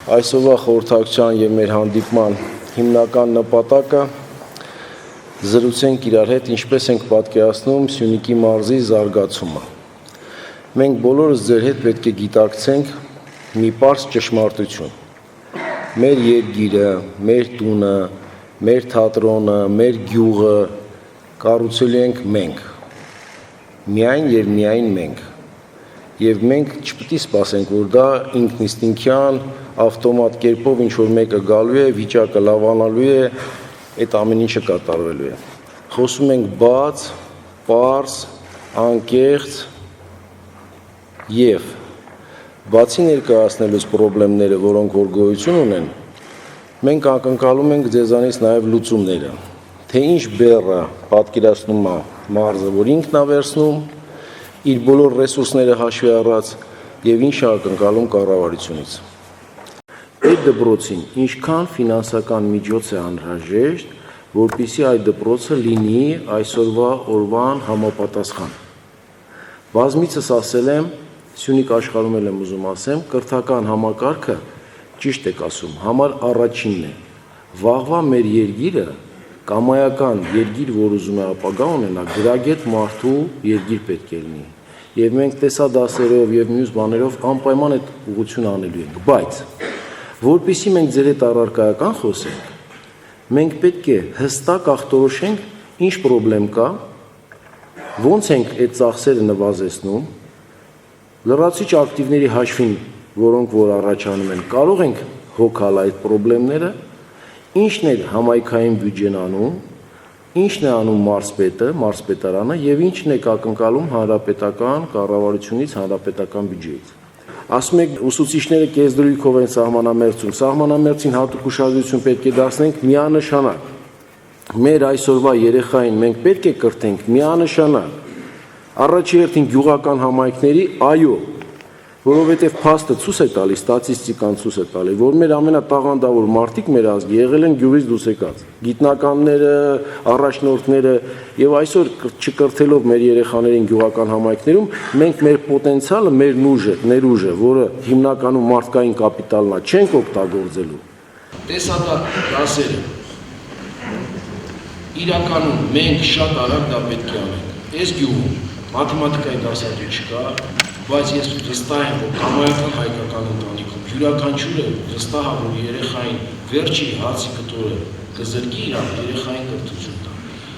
Այսօրվա խորհրդակցության եւ մեր հանդիպման հիմնական նպատակը զրուցենք իրար հետ ինչպես ենք պատկերացնում Սյունիքի մարզի զարգացումը։ Մենք բոլորս ձեր հետ պետք է գիտակցենք մի պարզ ճշմարտություն։ Մեր երկիրը, մեր տունը, մեր թատրոնը, մեր գյուղը կառուցել ենք մենք։ Միայն եւ միայն մենք։ Եվ մենք չպետք է սպասենք, որ դա ինքնիստինքյան ավտոմատ կերպով ինչ-որ մեկը գալու է, վիճակը լավանալու է, այդ ամեն ինչը կատարվելու է։ Խոսում ենք բաց, պարզ, անկեղծ եւ բացի ներկայացնելուց խնդիրները, որոնք որ գոյություն ունեն, մենք ակնկալում ենք ձեզանից նաեւ լուծումները, թե ինչ բեռը պատկերացնում է մարզը, որ ինքն է վերցնում, իր բոլոր ռեսուրսները հաշվի առած եւ ինչ է ակնկալում կառավարությունից։ Այդ դպրոցին ինչքան ֆինանսական միջոց է անհրաժեշտ, որպեսզի այդ դպրոցը լինի այսօրվա օրվան համապատասխան։ Բազմիցս ասել եմ, Սյունիք աշխարհում էլ եմ ուզում ասեմ, կրթական համակարգը ճիշտ եք ասում, համար առաջինն է։ Վաղվա մեր երկիրը կամայական երկիր, որ ուզում է ապագա ունենա, գրագետ մարդու երկիր պետք է լինի։ Եվ մենք տեսադասերով եւ մյուս բաներով անպայման այդ ուղղությունը անելու ենք, բայց որպեսզի մենք ձեր հետ առարկայական խոսենք, մենք պետք է հստակ ախտորոշենք ինչ խնդրեմ կա, ոնց ենք այդ ծախսերը նվազեցնում, լրացուցիչ ակտիվների հաշվին, որոնք որ առաջանում են, կարող ենք հոգալ այդ խնդիրները, ինչն է համայնքային բյուջեն անում, ինչն է անում մարզպետը, մարզպետարանը եւ ինչն է ակնկալում հանրապետական կառավարությունից, հանրապետական բյուջեից։ Ասում եք ուսուցիչները կեսդրույքով են սահմանամերձում, սահմանամերձին հատուկ ուշադրություն պետք է դարձնենք միանշանակ։ Մեր այսօրվա երեխային մենք պետք է կրթենք միանշանակ։ Առաջի հերթին գյուղական համայնքների, այո, որովհետև փաստը ցույց է տալիս, ստատիստիկան ցույց է տալի, որ մեր ամենատաղանդավոր մարդիկ մեր ազգի եղել են գյուղից դուրս եկած։ Գիտնականները, առաջնորդները եւ այսօր չկրթելով մեր երեխաներին գյուղական համայնքներում, մենք մեր պոտենցիալը, մեր ներուժը, որը հիմնականում մարդկային կապիտալն է, չենք օգտագործելու։ Տեսադար դասերը իրականում մենք շատ արագ դա պետք է անենք։ Այս գյուղում մաթեմատիկայի դասադուլ չկա, բայց ես վստահ եմ, որ կամայական հայկական ընտանիքում յուրաքանչյուրը վստահ է, որ երեխային վերջի հացի կտորը կզրկի իր երեխային կրթություն տա։